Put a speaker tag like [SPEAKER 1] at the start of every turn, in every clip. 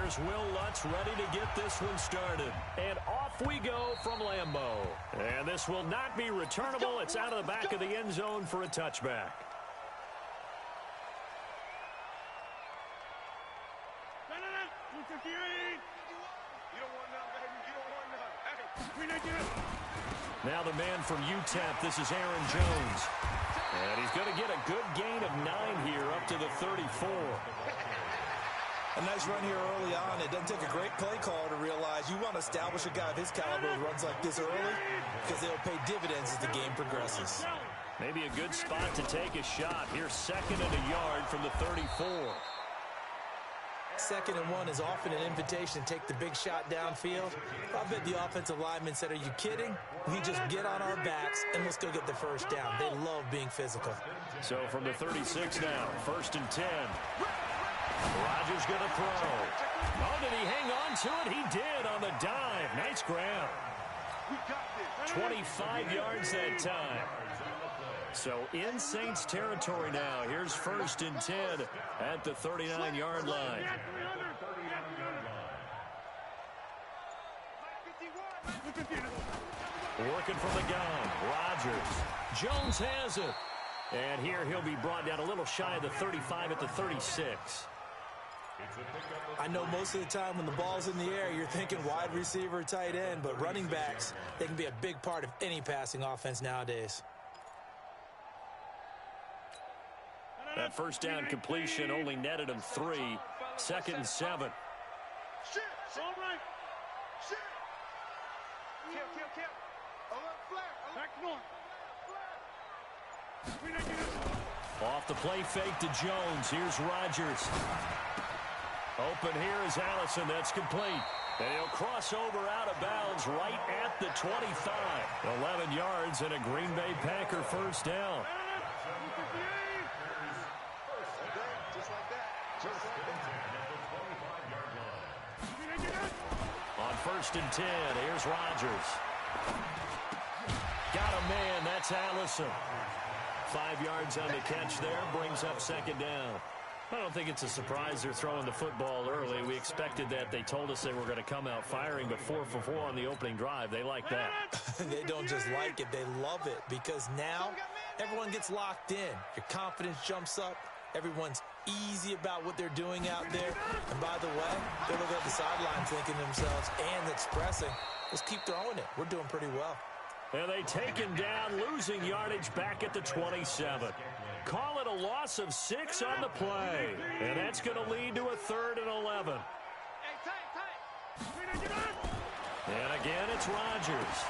[SPEAKER 1] here's Will Lutz ready to get this one started. And off we go from Lambeau. And this will not be returnable. It's out of the back of the end zone for a touchback. Now the man from UTEP, this is Aaron Jones. And he's going to get a good gain of 9 here up to the 34.
[SPEAKER 2] A nice run here early on. It doesn't take a great play caller to realize you want to establish a guy of his caliber who runs like this early because they'll pay dividends as the game progresses.
[SPEAKER 1] Maybe a good spot to take a shot. Here's 2nd and a yard from the 34.
[SPEAKER 2] 2nd and 1 is often an invitation to take the big shot downfield. I bet the offensive lineman said, are you kidding? We just get on our backs and let's go get the first down. They love being physical.
[SPEAKER 1] So from the 36 now, 1st and 10. Rodgers going to throw. Oh, did he hang on to it? He did on the dive. Nice grab. 25 yards that time. So in Saints territory now. Here's 1st and 10 at the 39-yard line. Working from the gun. Rodgers. Jones has it. And here he'll be brought down a little shy of the 35 at the 36.
[SPEAKER 2] I know most of the time when the ball's in the air, you're thinking wide receiver, tight end, but running backs, they can be a big part of any passing offense nowadays.
[SPEAKER 1] That first down completion only netted him 3. 2nd and 7. Off the play fake to Jones. Here's Rodgers. Open here is Allison. That's complete. And he'll cross over out of bounds right at the 25. 11 yards and a Green Bay Packer first down. On 1st and 10, here's Rodgers. Got a man, that's Allison. 5 yards on the catch there, brings up 2nd down. I don't think it's a surprise they're throwing the football early. We expected that. They told us they were going to come out firing, but 4 for 4 on the opening drive. They like that.
[SPEAKER 2] They don't just like it, they love it, because now everyone gets locked in. Your confidence jumps up. Everyone's easy about what they're doing out there. And by the way, they're looking at the sidelines thinking to themselves and expressing, let's keep throwing it. We're doing pretty well.
[SPEAKER 1] And they take him down, losing yardage back at the 27. Call it a loss of 6 on the play. And that's going to lead to a 3rd and 11. And again, it's Rodgers.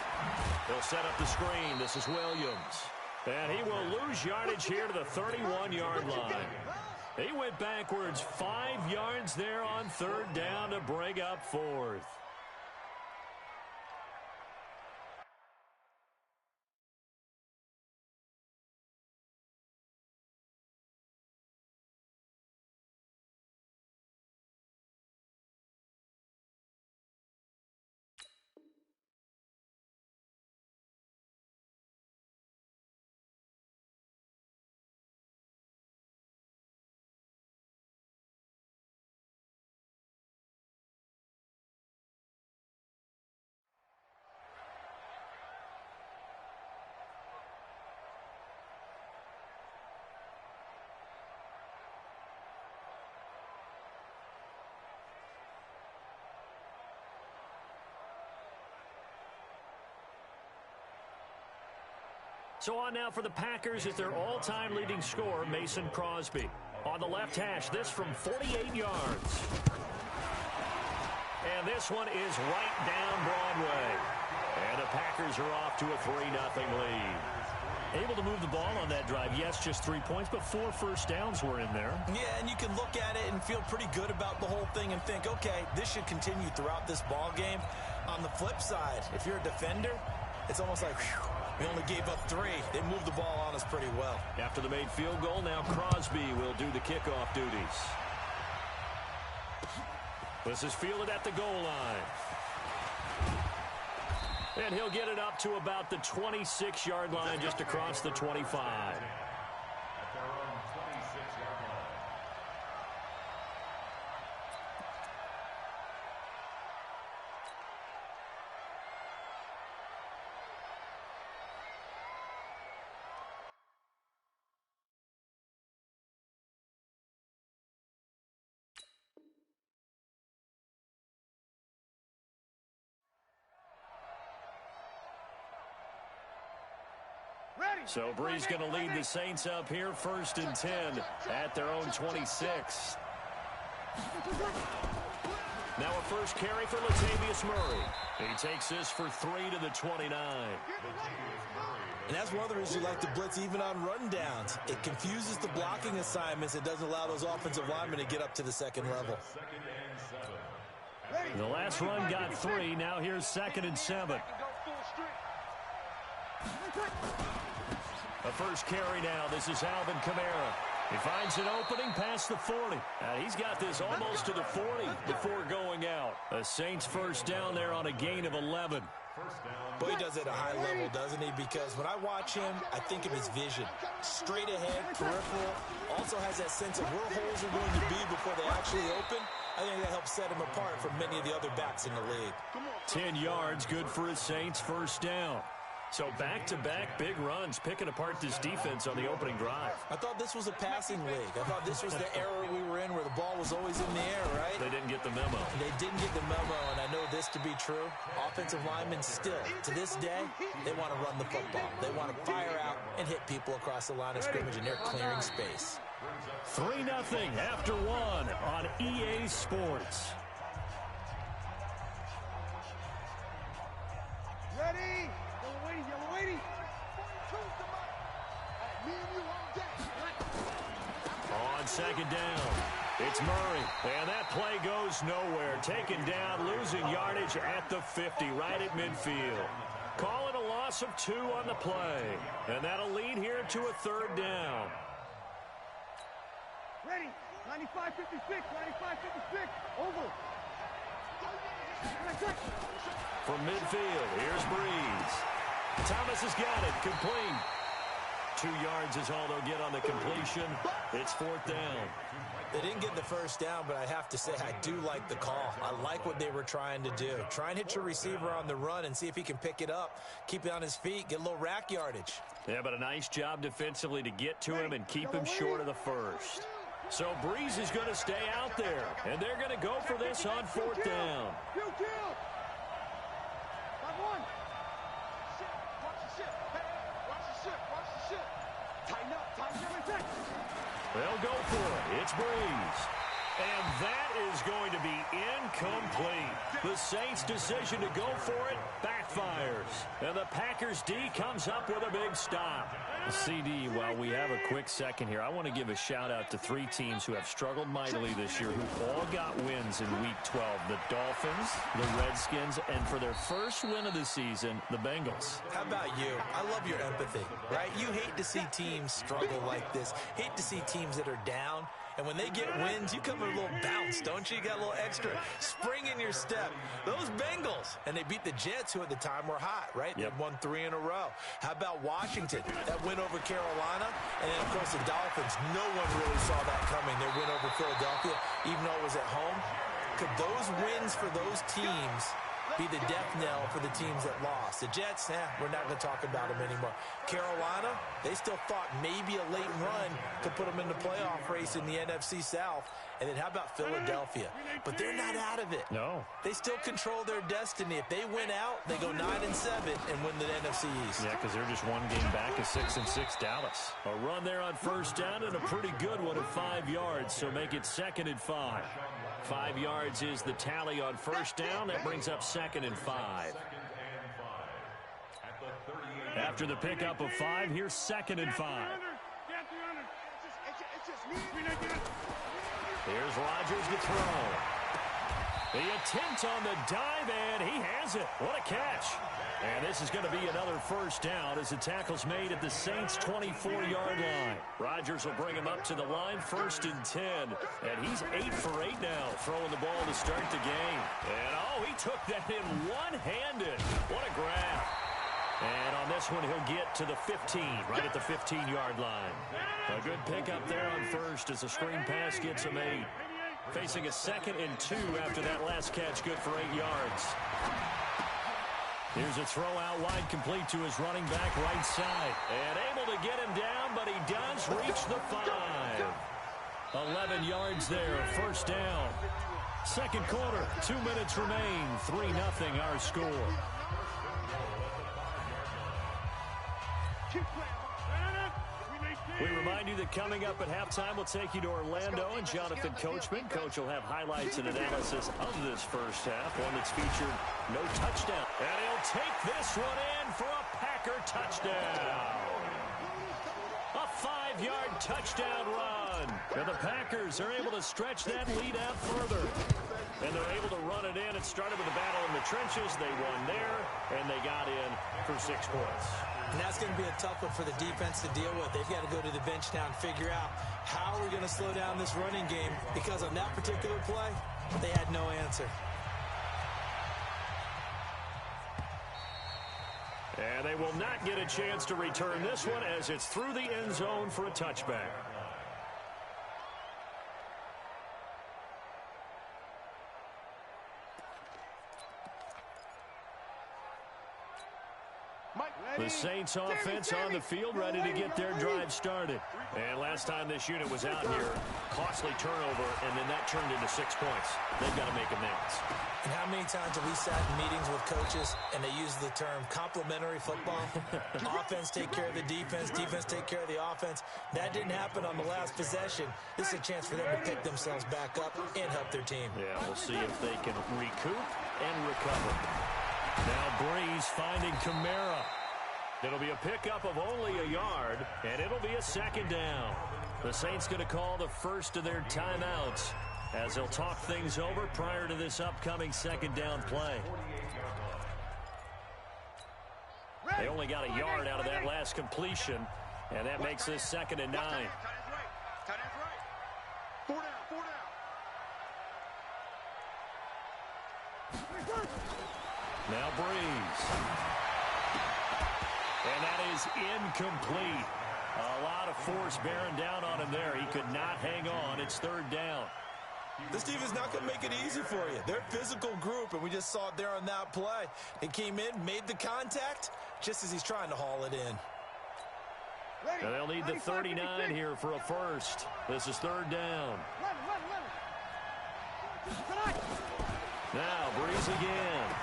[SPEAKER 1] He'll set up the screen. This is Williams. And he will lose yardage here to the 31-yard line. He went backwards 5 yards there on 3rd down to bring up 4th. So on now for the Packers is their all-time leading scorer, Mason Crosby. On the left hash, this from 48 yards. And this one is right down Broadway. And the Packers are off to a 3-0 lead. Able to move the ball on that drive. Yes, just 3 points, but 4 first downs were in there.
[SPEAKER 2] Yeah, and you can look at it and feel pretty good about the whole thing and think, okay, this should continue throughout this ball game. On the flip side, if you're a defender, it's almost like, whew, we only gave up 3. They moved the ball on us pretty well. After the made field goal, now Crosby will do the kickoff duties. This is fielded at the goal line. And he'll get it up to about the 26-yard line, just across the 25.
[SPEAKER 1] So Brees going to lead the Saints up here, 1st and 10 at their own 26. Now a first carry for Latavius Murray. He takes this for 3 to the 29.
[SPEAKER 2] And that's one of the reasons you like to blitz even on rundowns. It confuses the blocking assignments. It doesn't allow those offensive linemen to get up to the second level.
[SPEAKER 1] The last run got 3. Now here's 2nd and 7. The first carry now. This is Alvin Kamara. He finds an opening past the 40. He's got this almost to the 40 before going out. The Saints first down there on a gain of 11.
[SPEAKER 2] Boy, he does it at a high level, doesn't he? Because when I watch him, I think of his vision. Straight ahead, peripheral. Also has that sense of where holes are going to be before they actually open. I think that helps set him apart from many of the other backs in the league.
[SPEAKER 1] 10 yards, good for his Saints, first down. So back-to-back big runs, picking apart this defense on the opening drive.
[SPEAKER 2] I thought this was a passing league. I thought this was the era we were in where the ball was always in the air, right?
[SPEAKER 1] They didn't get the memo.
[SPEAKER 2] They didn't get the memo, and I know this to be true. Offensive linemen still, to this day, they want to run the football. They want to fire out and hit people across the line of scrimmage, and they're clearing space.
[SPEAKER 1] 3-0 after 1 on EA Sports.
[SPEAKER 3] Ready? Yellow waiting.
[SPEAKER 1] On 2nd down, it's Murray, and that play goes nowhere. Taken down, losing yardage at the 50, right at midfield. Call it a loss of 2 on the play, and that'll lead here to a 3rd down.
[SPEAKER 3] Ready? 95-56, 95-56, over.
[SPEAKER 1] From midfield, here's Brees. Thomas has got it, complete. 2 yards is all they'll get on the completion. It's 4th down.
[SPEAKER 2] They didn't get the first down, but I have to say I do like the call. I like what they were trying to do. Try and hit your receiver on the run and see if he can pick it up, keep it on his feet, get a little rack yardage.
[SPEAKER 1] Yeah, but a nice job defensively to get to him and keep him short of the first. So Brees is going to stay out there, and they're going to go for this on 4th down. They'll go for it. It's Brees. And that is going to be incomplete. The Saints' decision to go for it backfires. And the Packers D comes up with a big stop. CD, while we have a quick second here, I want to give a shout-out to 3 teams who have struggled mightily this year, who all got wins in Week 12. The Dolphins, the Redskins, and for their first win of the season, the Bengals.
[SPEAKER 2] How about you? I love your empathy, right? You hate to see teams struggle like this. Hate to see teams that are down. And when they get wins, you come with a little bounce, don't you? You got a little extra spring in your step. Those Bengals, and they beat the Jets, who at the time were hot, right?
[SPEAKER 1] Yep.
[SPEAKER 2] They won 3 in a row. How about Washington? That win over Carolina. And then, of course, the Dolphins. No one really saw that coming. Their win over Philadelphia, even though it was at home. Could those wins for those teams be the death knell for the teams that lost? The Jets, we're not going to talk about them anymore. Carolina, they still thought maybe a late run could put them in the playoff race in the NFC South. And then how about Philadelphia? But they're not out of it.
[SPEAKER 1] No.
[SPEAKER 2] They still control their destiny. If they win out, they go 9-7 and win the NFC East.
[SPEAKER 1] Yeah, because they're just 1 game back of 6-6 Dallas. A run there on 1st down and a pretty good one at 5 yards, so make it 2nd and 5. 5 yards is the tally on 1st down. That brings up 2nd and 5. After the pickup of 5, here's 2nd and 5. Here's Rodgers to throw. The attempt on the dive, and he has it. What a catch. And this is going to be another 1st down as the tackle's made at the Saints' 24-yard line. Rodgers will bring him up to the line, 1st and 10. And he's 8 for 8 now, throwing the ball to start the game. And, he took that in one-handed. What a grab. And on this one, he'll get to the 15, right at the 15-yard line. A good pickup there on 1st as the screen pass gets him 8. Facing a 2nd and 2 after that last catch, good for 8 yards. Here's a throw out wide, complete to his running back right side. And able to get him down, but he does reach the 5. 11 yards there, 1st down. 2nd quarter, 2 minutes remain, 3-0 our score. remind you that coming up at halftime, we'll take you to Orlando and Jonathan Coachman. Coach will have highlights and analysis of this first half, one that's featured no touchdown. And he'll take this one in for a Packer touchdown. A 5-yard touchdown run. And the Packers are able to stretch that lead out further. And they're able to run it in. It started with a battle in the trenches. They won there, and they got in for 6 points.
[SPEAKER 2] And that's going to be a tough one for the defense to deal with. They've got to go to the bench now and figure out how we're going to slow down this running game, because on that particular play, they had no answer.
[SPEAKER 1] And they will not get a chance to return this one as it's through the end zone for a touchback. The Saints offense on the field, ready to get their drive started. And last time this unit was out here, costly turnover, and then that turned into 6 points. They've got to make amends.
[SPEAKER 2] And how many times have we sat in meetings with coaches and they use the term complementary football? Offense take care of the defense, defense take care of the offense. That didn't happen on the last possession. This is a chance for them to pick themselves back up and help their team.
[SPEAKER 1] Yeah, we'll see if they can recoup and recover. Now Breeze finding Kamara. It'll be a pickup of only a yard, and it'll be a second down. The Saints going to call the first of their timeouts as they'll talk things over prior to this upcoming second down play. They only got a yard out of that last completion, and that makes this 2nd and 9. Now Breeze. And that is incomplete. A lot of force bearing down on him there. He could not hang on. It's 3rd down.
[SPEAKER 2] This team is not going to make it easy for you. They're a physical group, and we just saw it there on that play. He came in, made the contact, just as he's trying to haul it in.
[SPEAKER 1] And they'll need the 39 here for a first. This is 3rd down. Now Breeze again.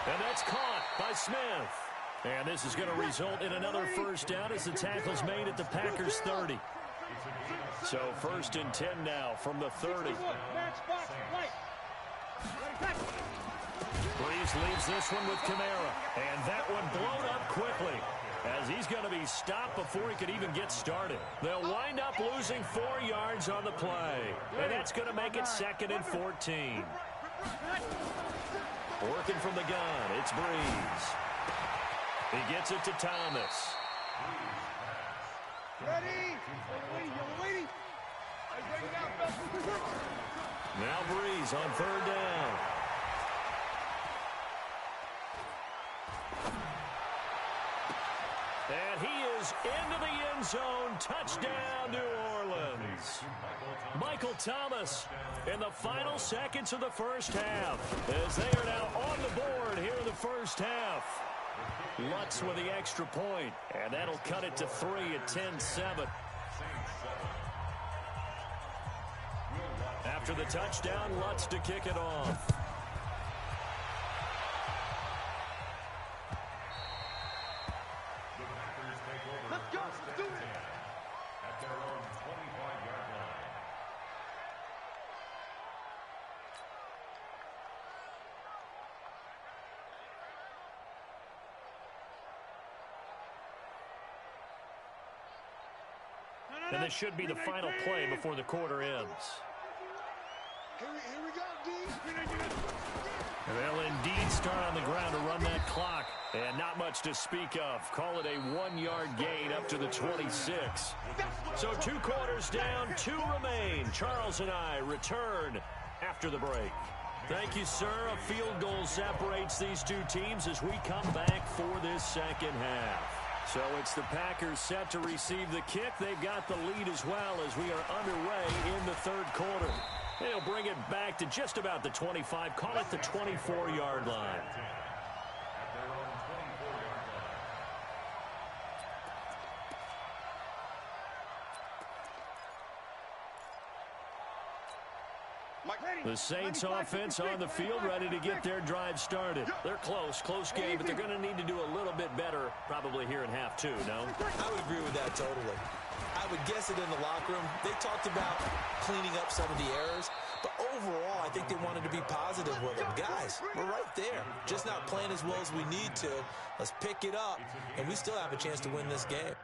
[SPEAKER 1] And that's caught by Smith. And this is going to result in another first down as the tackle's made at the Packers' 30. So 1st and 10 now from the 30. Breeze leaves this one with Kamara. And that one blown up quickly as he's going to be stopped before he could even get started. They'll wind up losing 4 yards on the play. And that's going to make it 2nd and 14. Working from the gun, it's Breeze. He gets it to Thomas.
[SPEAKER 3] Ready? Waiting.
[SPEAKER 1] Now Breeze on 3rd down. And he is into the end zone. Touchdown, New Orleans. Michael Thomas in the final seconds of the first half as they are now on the board here in the first half. Lutz with the extra point, and that'll cut it to 3 at 10-7. After the touchdown, Lutz to kick it off.
[SPEAKER 3] Let's go. Let's do it.
[SPEAKER 4] At their own 25-yard line.
[SPEAKER 1] And this should be the final play before the quarter ends.
[SPEAKER 3] Here we go, D.
[SPEAKER 1] They'll indeed start on the ground to run that clock. And not much to speak of. Call it a 1-yard gain up to the 26. So 2 quarters down, 2 remain. Charles and I return after the break. Thank you, sir. A field goal separates these 2 teams as we come back for this second half. So it's the Packers set to receive the kick. They've got the lead as well as we are underway in the 3rd quarter. They'll bring it back to just about the 25. Call it the 24-yard line. The Saints offense on the field ready to get their drive started. They're close game, but they're going to need to do a little bit better probably here in half 2, no?
[SPEAKER 2] I would agree with that totally. I I would guess it in the locker room. They talked about cleaning up some of the errors, but overall, I think they wanted to be positive with them. Guys, we're right there. Just not playing as well as we need to. Let's pick it up, and we still have a chance to win this game.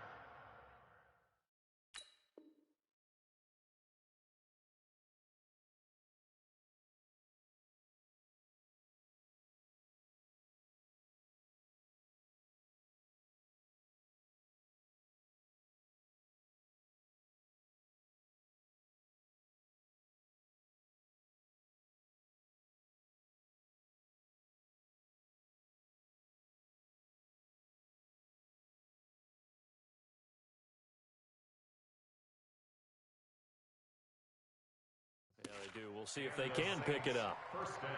[SPEAKER 1] Yeah, they do. We'll see if they can pick it up.
[SPEAKER 4] First down.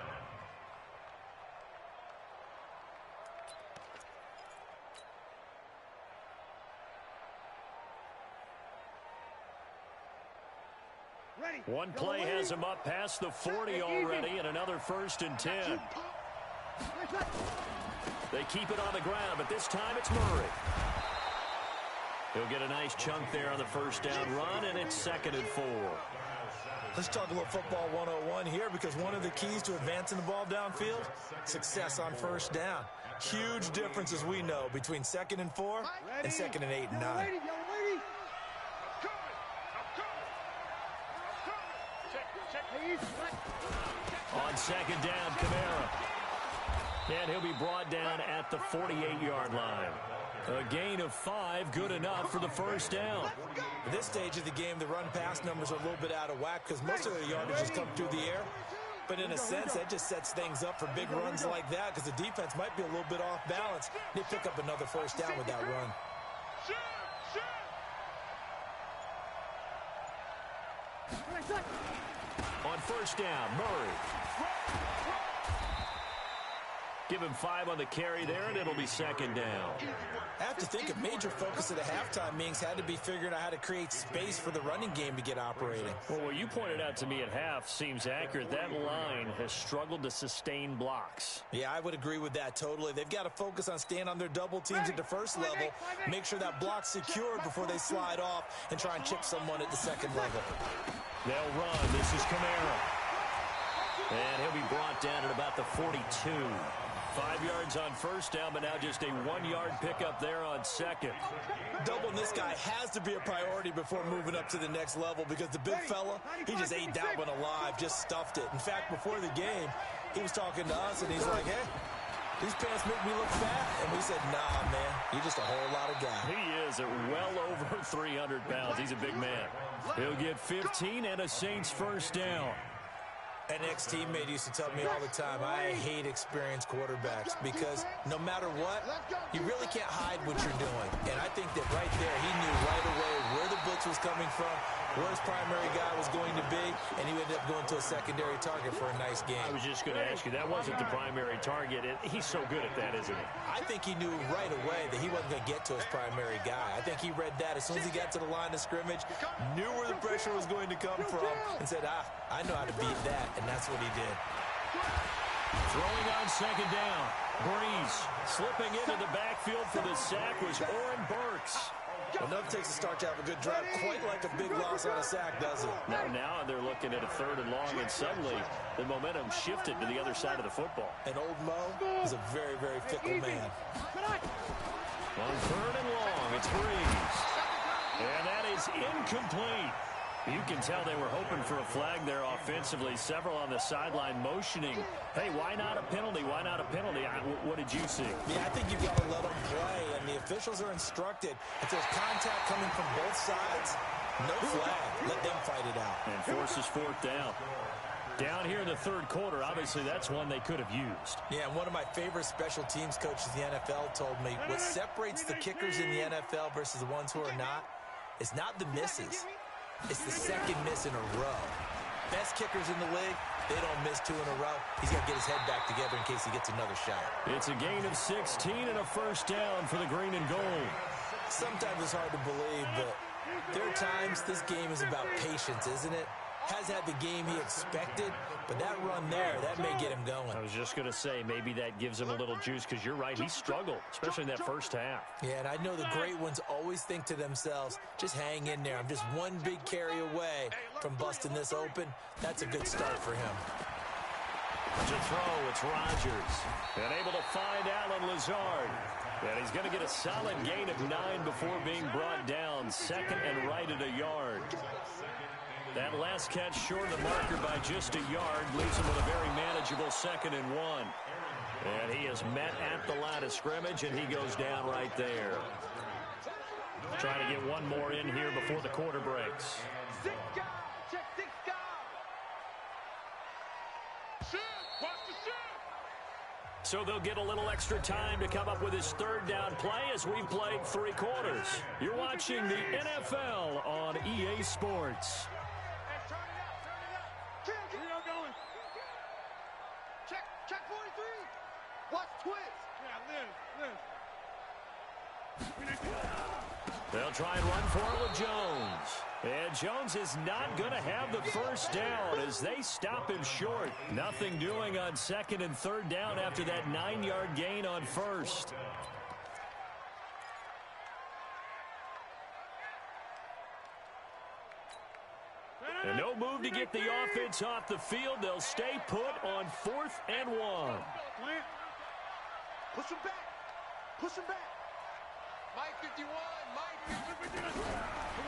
[SPEAKER 3] Ready.
[SPEAKER 1] One play has him up past the 40 already, and another 1st and 10. They keep it on the ground, but this time it's Murray. He'll get a nice chunk there on the 1st down run, and it's 2nd and 4.
[SPEAKER 2] Let's talk a little football 101 here, because one of the keys to advancing the ball downfield, success on 1st down. Huge difference, as we know, between 2nd and 4 and 2nd and 8 and 9.
[SPEAKER 1] On 2nd down, Kamara. And he'll be brought down at the 48-yard line. A gain of 5, good enough for the 1st down.
[SPEAKER 2] At this stage of the game, the run-pass numbers are a little bit out of whack because most of their yardage has come through the air. But in a sense, that just sets things up for big runs like that because the defense might be a little bit off balance. They pick up another 1st down with that run.
[SPEAKER 1] On 1st down, Murray. Give him 5 on the carry there, and it'll be 2nd down.
[SPEAKER 2] I have to think a major focus of the halftime meetings had to be figuring out how to create space for the running game to get operating.
[SPEAKER 1] Well, what you pointed out to me at half seems accurate. That line has struggled to sustain blocks.
[SPEAKER 2] Yeah, I would agree with that totally. They've got to focus on staying on their double teams at the 1st level, make sure that block's secured before they slide off and try and chip someone at the 2nd level.
[SPEAKER 1] They'll run. This is Kamara. And he'll be brought down at about the 42. 5 yards on 1st down, but now just a 1-yard pickup there on 2nd.
[SPEAKER 2] Doubling this guy has to be a priority before moving up to the next level because the big fella, he just ate that one alive, just stuffed it. In fact, before the game, he was talking to us, and he's like, hey, these pants make me look fat. And we said, nah, man, you're just a whole lot of guy.
[SPEAKER 1] He is at well over 300 pounds. He's a big man. He'll get 15 and a Saints 1st down.
[SPEAKER 2] An ex-teammate used to tell me all the time, I hate experienced quarterbacks because no matter what, you really can't hide what you're doing. And I think that right there, he knew right away where the blitz was coming from, where his primary guy was going to be, and he ended up going to a secondary target for a nice game.
[SPEAKER 1] I was just going to ask you, that wasn't the primary target. He's so good at that, isn't he?
[SPEAKER 2] I think he knew right away that he wasn't going to get to his primary guy. I think he read that as soon as he got to the line of scrimmage, knew where the pressure was going to come from, and said, I know how to beat that, and that's what he did.
[SPEAKER 1] Throwing on 2nd down. Breeze slipping into the backfield for the sack was Oren Burks.
[SPEAKER 2] Enough takes a start to have a good drive, quite like a big loss on a sack, does it?
[SPEAKER 1] Now they're looking at a 3rd and long, and suddenly the momentum shifted to the other side of the football.
[SPEAKER 2] And old Mo is a very, very fickle man.
[SPEAKER 1] On 3rd and long, it's Breeze. And that is incomplete. You can tell they were hoping for a flag there offensively. Several on the sideline motioning, hey, why not a penalty? Why not a penalty? What did you see?
[SPEAKER 2] Yeah, I think you've got to let them play, and the officials are instructed. If there's contact coming from both sides, no flag. Let them fight it out.
[SPEAKER 1] And forces 4th down. Down here in the 3rd quarter, obviously that's one they could have used.
[SPEAKER 2] Yeah, and one of my favorite special teams coaches in the NFL told me what separates the kickers in the NFL versus the ones who are not is not the misses. It's the 2nd miss in a row. Best kickers in the league, they don't miss 2 in a row. He's got to get his head back together in case he gets another shot.
[SPEAKER 1] It's a gain of 16 and a 1st down for the green and gold.
[SPEAKER 2] Sometimes it's hard to believe, but there are times this game is about patience, isn't it? has had the game he expected, but that run there, that may get him going.
[SPEAKER 1] I was just going to say, maybe that gives him a little juice because you're right, he struggled, especially in that first half.
[SPEAKER 2] Yeah, and I know the great ones always think to themselves, just hang in there. I'm just one big carry away from busting this open. That's a good start for him.
[SPEAKER 1] To throw, it's Rodgers. And able to find Allen Lazard. And he's going to get a solid gain of 9 before being brought down. Second and right at a yard. That last catch short of the marker by just a yard leaves him with a very manageable 2nd and 1. And he is met at the line of scrimmage, and he goes down right there. Trying to get one more in here before the quarter breaks. So they'll get a little extra time to come up with his 3rd down play as we've played 3 quarters. You're watching the NFL on EA Sports.
[SPEAKER 3] Check 43. Watch twist.
[SPEAKER 1] They'll try and run for it with Jones. And Jones is not going to have the first down as they stop him short. Nothing doing on 2nd and 3rd down after that 9-yard gain on 1st. And no move to get the offense off the field. They'll stay put on 4th and 1.
[SPEAKER 3] Push him back. Push him back. Mike 51.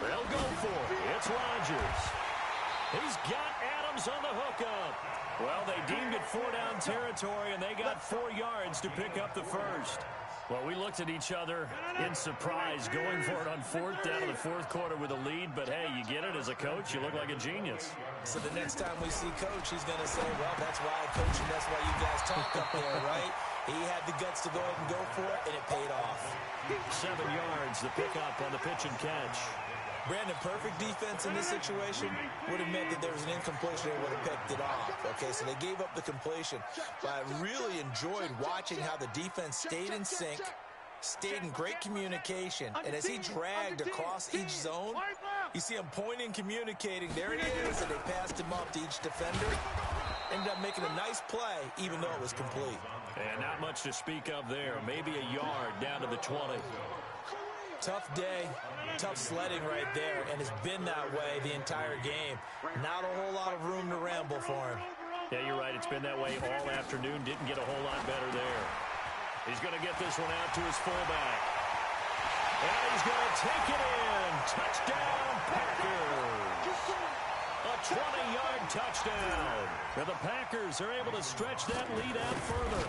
[SPEAKER 1] They'll go for it. It's Rodgers. He's got Adams on the hookup. Well, they deemed it 4-down territory, and they got 4 yards to pick up the first. Well, we looked at each other in surprise going for it on 4th down in the 4th quarter with a lead. But, hey, you get it as a coach. You look like a genius.
[SPEAKER 2] So the next time we see Coach, he's going to say, well, that's why I coach and that's why you guys talk up there, right? He had the guts to go ahead and go for it, and it paid off.
[SPEAKER 1] 7 yards, the pickup on the pitch and catch.
[SPEAKER 2] Brandon, perfect defense in this situation would have meant that there was an incompletion and would have picked it off. Okay, so they gave up the completion. But I really enjoyed watching how the defense stayed in sync, stayed in great communication. And as he dragged across each zone, you see him pointing, communicating. There it is, and they passed him off to each defender. Ended up making a nice play, even though it was complete.
[SPEAKER 1] And not much to speak of there. Maybe a yard down to the 20.
[SPEAKER 2] Tough day, tough sledding right there, and it's been that way the entire game. Not a whole lot of room to ramble for him.
[SPEAKER 1] Yeah, you're right. It's been that way all afternoon. Didn't get a whole lot better there. He's going to get this one out to his fullback. And he's going to take it in. Touchdown, Packers. A 20-yard touchdown. And the Packers are able to stretch that lead out further.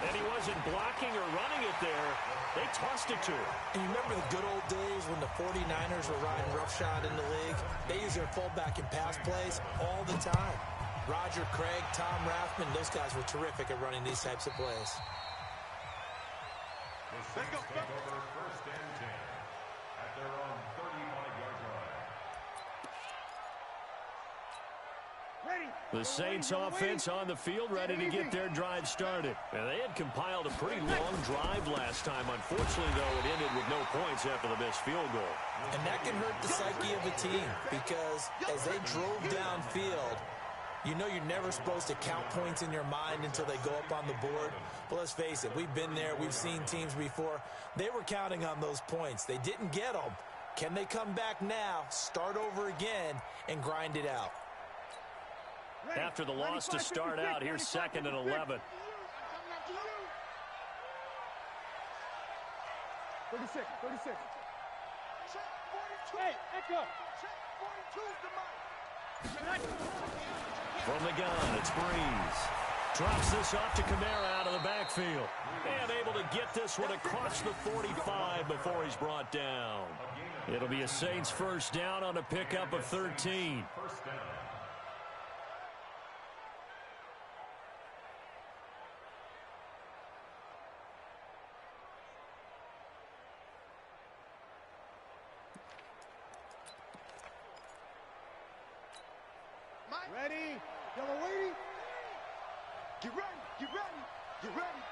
[SPEAKER 1] And he wasn't blocking or running it there. They tossed it to him.
[SPEAKER 2] And you remember the good old days when the 49ers were riding roughshod in the league? They used their fullback in pass plays all the time. Roger Craig, Tom Rathman, those guys were terrific at running these types of plays.
[SPEAKER 4] The Saints take over 1st and 10 at their own 35-yard line.
[SPEAKER 1] The Saints offense on the field ready to get their drive started. And they had compiled a pretty long drive last time. Unfortunately, though, it ended with no points after the missed field goal.
[SPEAKER 2] And that can hurt the psyche of a team because as they drove downfield, you know you're never supposed to count points in your mind until they go up on the board. But let's face it, we've been there. We've seen teams before. They were counting on those points. They didn't get them. Can they come back now, start over again, and grind it out?
[SPEAKER 1] After the loss to start out, here's 2nd and 11.
[SPEAKER 3] 36. Hey, echo.
[SPEAKER 1] From the gun, it's Breeze. Drops this off to Kamara out of the backfield. And able to get this one across the 45 before he's brought down. It'll be a Saints 1st down on a pickup of 13.
[SPEAKER 4] First down.
[SPEAKER 3] Ready? Y'all are waiting? Get ready.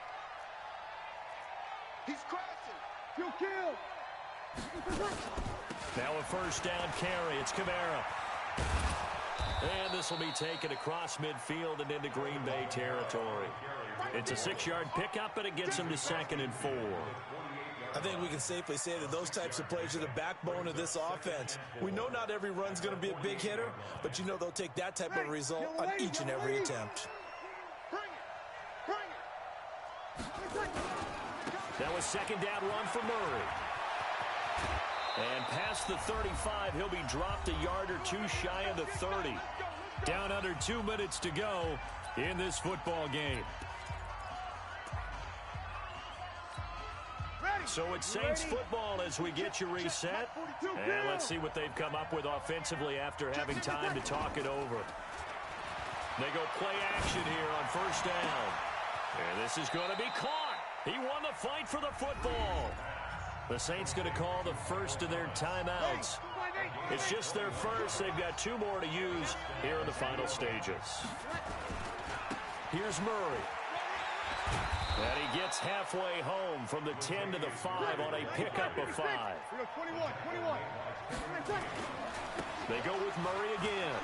[SPEAKER 3] He's crashing. Kill.
[SPEAKER 1] Now a 1st down carry. It's Kamara. And this will be taken across midfield and into Green Bay territory. It's a 6-yard pickup, and it gets them to 2nd and 4.
[SPEAKER 2] I think we can safely say that those types of plays are the backbone of this offense. We know not every run's going to be a big hitter, but you know they'll take that type of result on each and every attempt.
[SPEAKER 1] That was 2nd down run for Murray. And past the 35, he'll be dropped a yard or 2 shy of the 30. Down under 2 minutes to go in this football game. So it's Saints football as we get you reset. And let's see what they've come up with offensively after having time to talk it over. They go play action here on 1st down. And this is going to be caught. He won the fight for the football. The Saints going to call the first of their timeouts. It's just their first. They've got 2 more to use here in the final stages. Here's Murray. And he gets halfway home from the 10 to the 5 on a pickup of 5. They go with Murray again.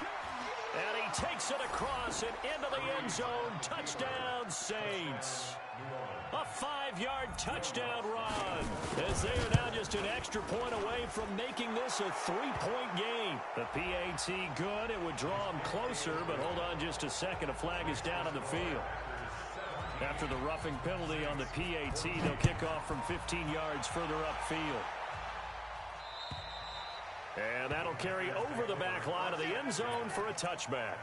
[SPEAKER 1] And he takes it across and into the end zone. Touchdown, Saints. A 5-yard touchdown run, as they are now just an extra point away from making this a 3-point game. The PAT good. It would draw them closer, but hold on just a second. A flag is down on the field. After the roughing penalty on the PAT, they'll kick off from 15 yards further upfield. And that'll carry over the back line of the end zone for a touchback.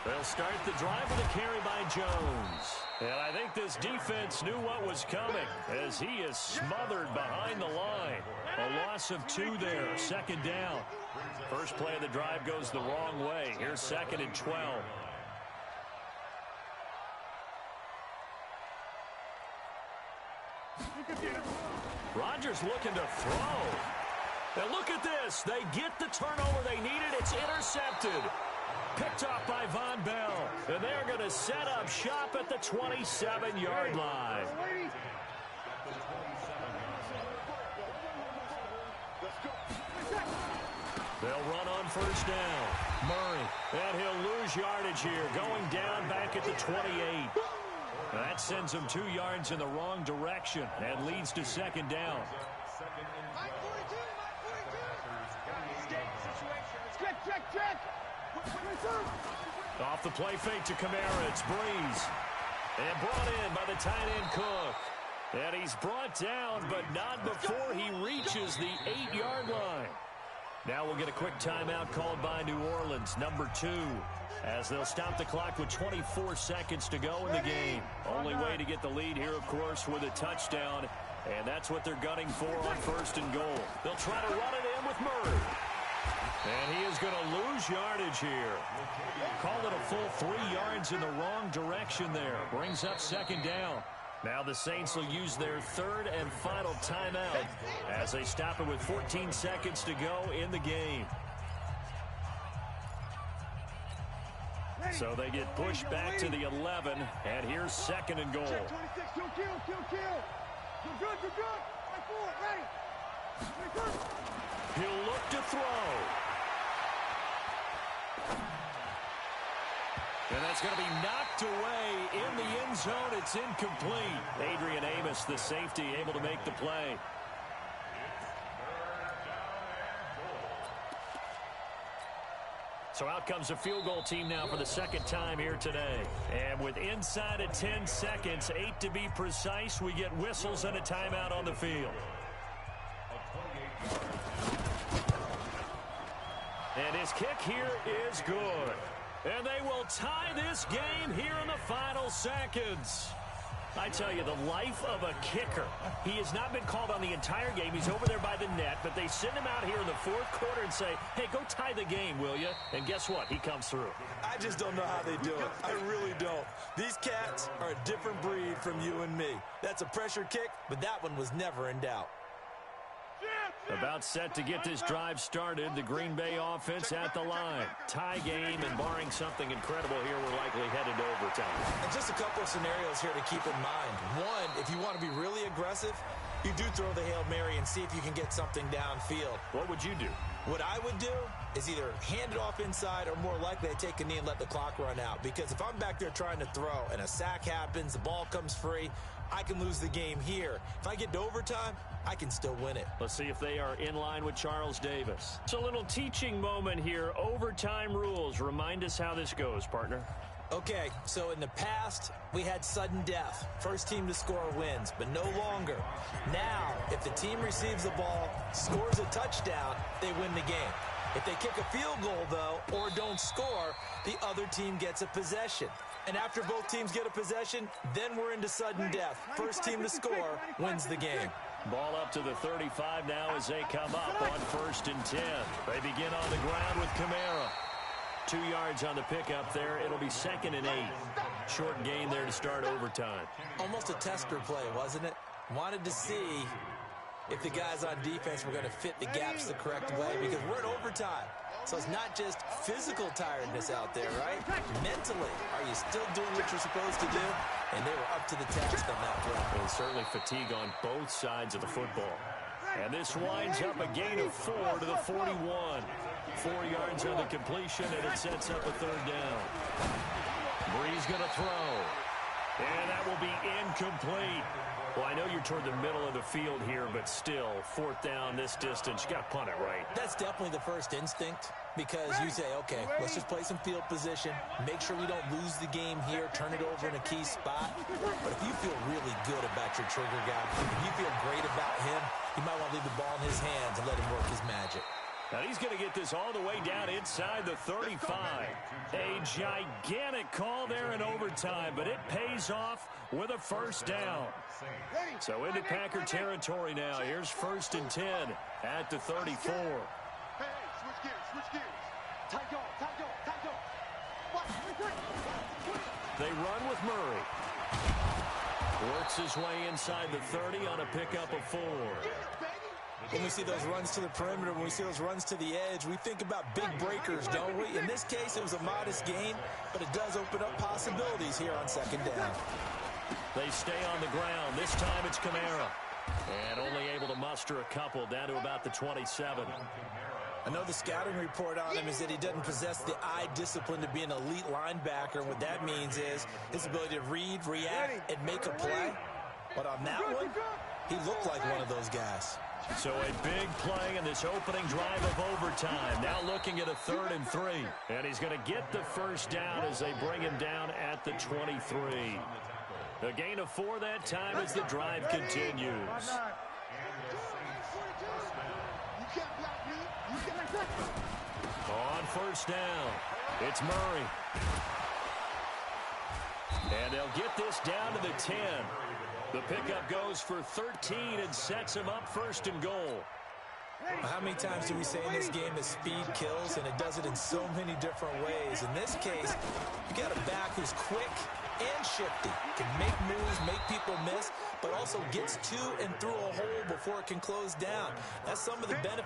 [SPEAKER 1] They'll start the drive with a carry by Jones. And I think this defense knew what was coming as he is smothered behind the line. A loss of 2 there, 2nd down. First play of the drive goes the wrong way. Here's 2nd and 12. Rodgers looking to throw. And look at this. They get the turnover they needed. It's intercepted. Picked off by Von Bell. And they're going to set up shop at the 27-yard line. They'll run on 1st down. Murray. And he'll lose yardage here. Going down back at the 28. That sends him 2 yards in the wrong direction and leads to 2nd down. Off the play fake to Kamara. It's Breeze. And brought in by the tight end Cook. And he's brought down, but not before he reaches the 8-yard line. Now we'll get a quick timeout called by New Orleans, number 2. As they'll stop the clock with 24 seconds to go in the game. Only way to get the lead here, of course, with a touchdown. And that's what they're gunning for on 1st and goal. They'll try to run it in with Murray. And he is going to lose yardage here. Call it a full 3 yards in the wrong direction there. Brings up 2nd down. Now the Saints will use their 3rd and final timeout as they stop it with 14 seconds to go in the game. So they get pushed back to the 11, and here's 2nd and goal. He'll look to throw. And that's going to be knocked away in the end zone. It's incomplete. Adrian Amos, the safety, able to make the play. So out comes a field goal team now for the 2nd time here today. And with inside of 10 seconds, 8 to be precise, we get whistles and a timeout on the field. And his kick here is good. And they will tie this game here in the final seconds. I tell you, the life of a kicker. He has not been called on the entire game. He's over there by the net, but they send him out here in the 4th quarter and say, hey, go tie the game, will you? And guess what? He comes through.
[SPEAKER 2] I just don't know how they do it. I really don't. These cats are a different breed from you and me. That's a pressure kick, but that one was never in doubt.
[SPEAKER 3] Yeah.
[SPEAKER 1] About set to get this drive started. The Green Bay offense at the line. Tie game, and barring something incredible here, we're likely headed to overtime.
[SPEAKER 2] And just a couple of scenarios here to keep in mind. One, if you want to be really aggressive, you do throw the Hail Mary and see if you can get something downfield.
[SPEAKER 1] What would you do?
[SPEAKER 2] What I would do is either hand it off inside or more likely I take a knee and let the clock run out. Because if I'm back there trying to throw and a sack happens, the ball comes free, I can lose the game here. If I get to overtime, I can still win it.
[SPEAKER 1] Let's see if they are in line with Charles Davis. It's a little teaching moment here. Overtime rules. Remind us how this goes, partner.
[SPEAKER 2] Okay, so in the past, we had sudden death. First team to score wins, but no longer. Now, if the team receives the ball, scores a touchdown, they win the game. If they kick a field goal, though, or don't score, the other team gets a possession. And after both teams get a possession, then we're into sudden death. First team to score wins the game.
[SPEAKER 1] Ball up to the 35 now as they come up on 1st and 10. They begin on the ground with Kamara. 2 yards on the pickup there. It'll be 2nd and 8. Short gain there to start overtime.
[SPEAKER 2] Almost a tester play, wasn't it? Wanted to see if the guys on defense were going to fit the gaps the correct way, because we're in overtime. So it's not just physical tiredness out there, right? Mentally, are you still doing what you're supposed to do? And they were up to the task on that play.
[SPEAKER 1] And certainly fatigue on both sides of the football. And this winds up a gain of 4 to the 41. 4 yards on the completion, and it sets up a 3rd down. Brees going to throw. And that will be incomplete. Well, I know you're toward the middle of the field here, but still, 4th down this distance. You got to punt it right.
[SPEAKER 2] That's definitely the first instinct, because you say, okay, let's just play some field position, make sure we don't lose the game here, turn it over in a key spot. But if you feel really good about your trigger guy, if you feel great about him, you might want to leave the ball in his hands and let him work his magic.
[SPEAKER 1] Now he's going to get this all the way down inside the 35. A gigantic call there in overtime, but it pays off with a 1st down. So into Packer territory now. Here's 1st and 10 at the 34.
[SPEAKER 3] Hey, switch gears, switch gears. Tight go, tight go, tight go.
[SPEAKER 1] They run with Murray. Works his way inside the 30 on a pickup of 4.
[SPEAKER 2] When we see those runs to the perimeter, when we see those runs to the edge, we think about big breakers, don't we? In this case, it was a modest gain, but it does open up possibilities here on 2nd down.
[SPEAKER 1] They stay on the ground. This time it's Kamara. And only able to muster a couple down to about the 27.
[SPEAKER 2] I know the scouting report on him is that he doesn't possess the eye discipline to be an elite linebacker. What that means is his ability to read, react, and make a play. But on that one, he looked like one of those guys.
[SPEAKER 1] So a big play in this opening drive of overtime. Now looking at a 3rd and 3. And he's going to get the 1st down as they bring him down at the 23. A gain of 4 that time as the drive continues. On 1st down, it's Murray. And they'll get this down to the 10. The pickup goes for 13 and sets him up 1st and goal.
[SPEAKER 2] How many times do we say in this game that speed kills, and it does it in so many different ways? In this case, you got a back who's quick and shifty, can make moves, make people miss, but also gets to and through a hole before it can close down. That's some of the benefit